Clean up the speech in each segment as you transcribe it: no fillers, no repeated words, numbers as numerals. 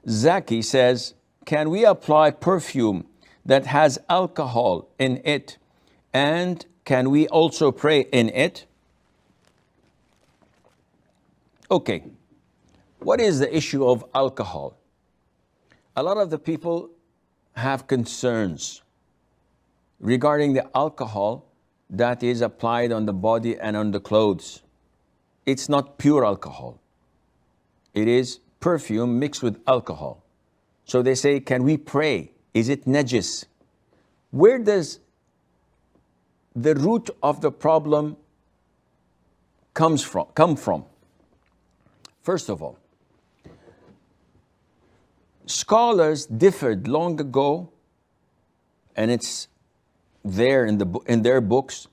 Zaki says, can we apply perfume that has alcohol in it, and can we also pray in it? Okay, what is the issue of alcohol? A lot of the people have concerns regarding the alcohol that is applied on the body and on the clothes. It's not pure alcohol. It is perfume mixed with alcohol. So they say, can we pray? Is it najis? Where does the root of the problem come from? First of all, scholars differed long ago, and it's there in their books,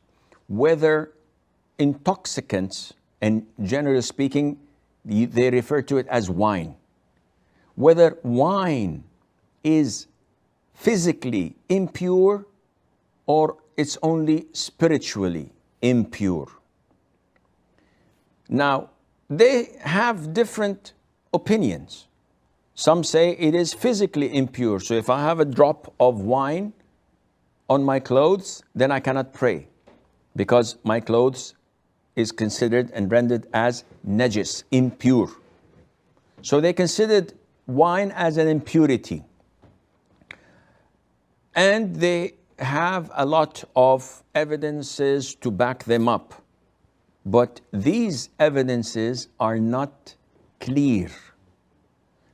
whether intoxicants, and generally speaking, they refer to it as wine, whether wine is physically impure or it's only spiritually impure. Now, they have different opinions. Some say it is physically impure. So if I have a drop of wine on my clothes, then I cannot pray because my clothes is considered and rendered as najis, impure. So they considered wine as an impurity. And they have a lot of evidences to back them up. But these evidences are not clear.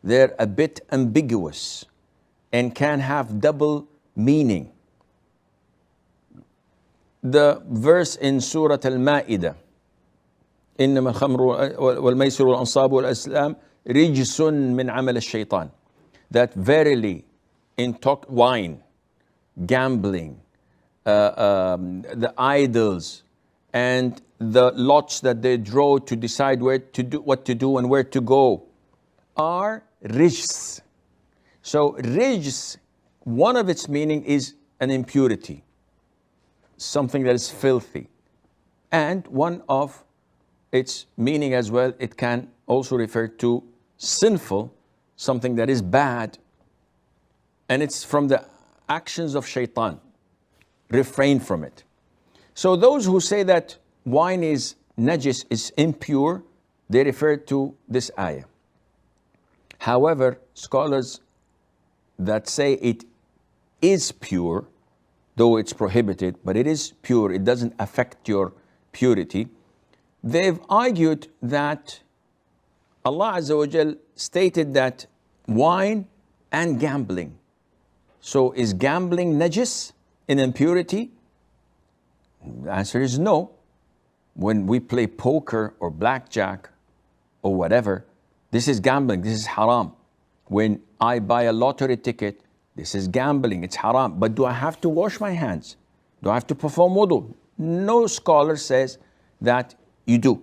They're a bit ambiguous and can have double meaning. The verse in Surah Al-Ma'idah, إنما الخمر والميسر والأنصاب والأزلام رجس من عمل الشيطان, that verily wine, gambling, the idols, and the lots that they draw to decide what to do and where to go are rijs. So rijs, one of its meaning is an impurity, something that is filthy. And one of its meaning as well, it can also refer to sinful, something that is bad. And it's from the actions of shaitan. Refrain from it. So those who say that wine is najis, is impure, they refer to this ayah. However, scholars that say it is pure, though it's prohibited, but it is pure, it doesn't affect your purity, they've argued that Allah Azza wa Jal stated that wine and gambling. So is gambling najis, in impurity? The answer is no. When we play poker or blackjack or whatever, this is gambling, this is haram. When I buy a lottery ticket, this is gambling, it's haram. But do I have to wash my hands? Do I have to perform wudu? No scholar says that you do.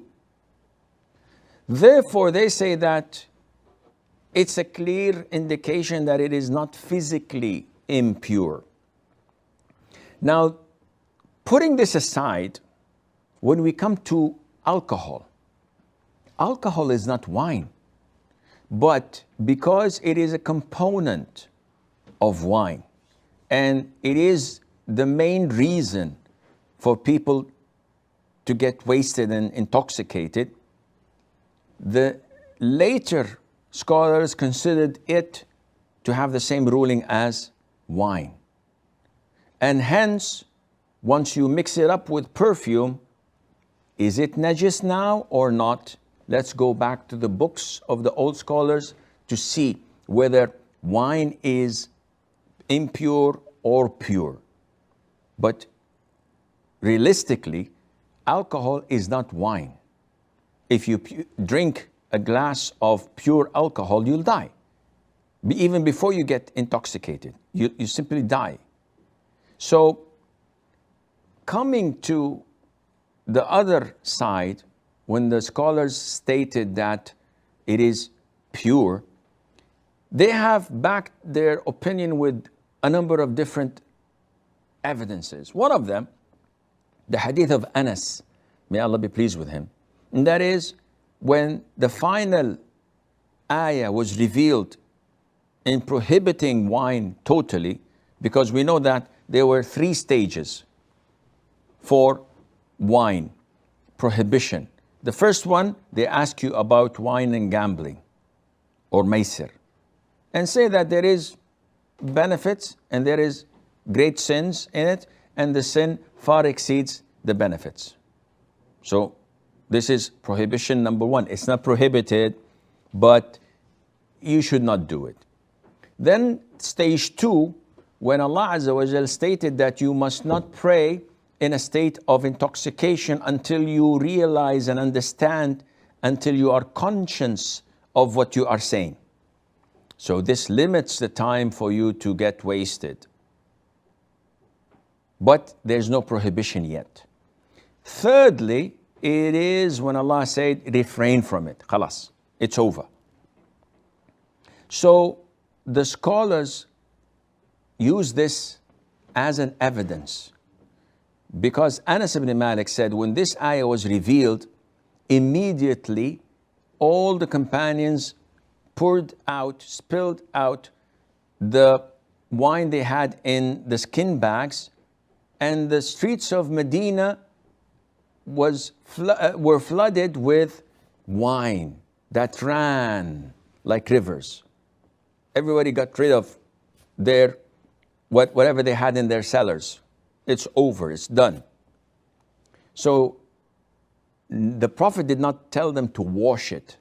Therefore, they say that it's a clear indication that it is not physically impure. Now, putting this aside, when we come to alcohol, alcohol is not wine, but because it is a component of wine, and it is the main reason for people to get wasted and intoxicated, the later scholars considered it to have the same ruling as wine. And hence, once you mix it up with perfume, is it najis now or not? Let's go back to the books of the old scholars to see whether wine is impure or pure. But realistically, alcohol is not wine. If you drink a glass of pure alcohol, you'll die. Even before you get intoxicated, you simply die. So, coming to the other side, when the scholars stated that it is pure, they have backed their opinion with a number of different evidences. One of them, the hadith of Anas, may Allah be pleased with him, and that is when the final ayah was revealed in prohibiting wine totally, because we know that there were 3 stages for wine prohibition. The first one, they ask you about wine and gambling or maysir, and say that there is benefits and there is great sins in it, and the sin far exceeds the benefits. So this is prohibition number 1. It's not prohibited, but you should not do it. Then stage 2, when Allah Azza wa Jal stated that you must not pray in a state of intoxication until you realize and understand, until you are conscious of what you are saying. So this limits the time for you to get wasted. But there's no prohibition yet. Thirdly, it is when Allah said, refrain from it. Khalas, it's over. So the scholars use this as an evidence, because Anas ibn Malik said when this ayah was revealed, immediately all the companions spilled out the wine they had in the skin bags, and the streets of Medina were flooded with wine that ran like rivers. Everybody got rid of their whatever they had in their cellars. It's over, it's done. So the Prophet did not tell them to wash it.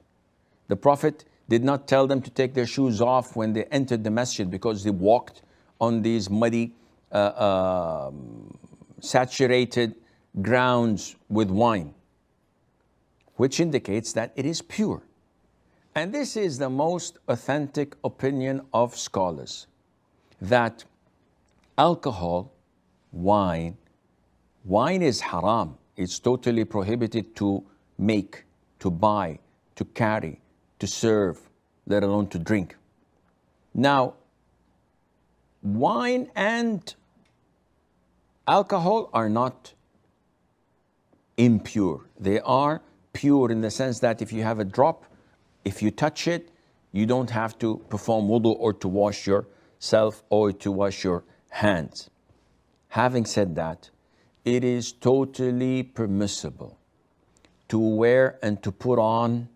The Prophet did not tell them to take their shoes off when they entered the masjid, because they walked on these muddy, saturated grounds with wine, which indicates that it is pure. And this is the most authentic opinion of scholars, that alcohol, wine is haram. It's totally prohibited to make, to buy, to carry, to serve, let alone to drink. Now, wine and alcohol are not impure. They are pure in the sense that if you have a drop, if you touch it, you don't have to perform wudu or to wash yourself or to wash your hands. Having said that, it is totally permissible to wear and to put on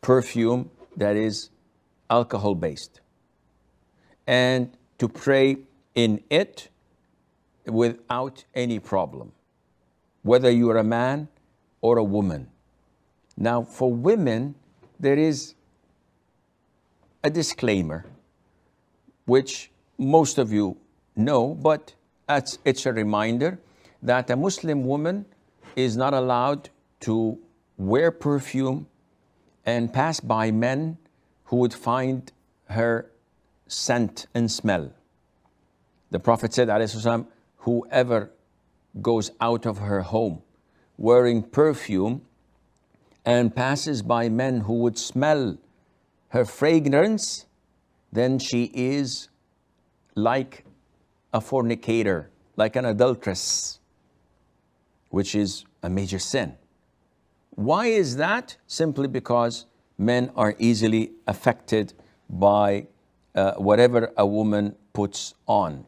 perfume that is alcohol based, and to pray in it without any problem, whether you are a man or a woman. Now, for women, there is a disclaimer, which most of you know, but it's a reminder that a Muslim woman is not allowed to wear perfume and pass by men who would find her scent and smell. The Prophet said, alayhi salam, whoever goes out of her home wearing perfume and passes by men who would smell her fragrance, then she is like a fornicator, like an adulteress, which is a major sin. Why is that? Simply because men are easily affected by whatever a woman puts on.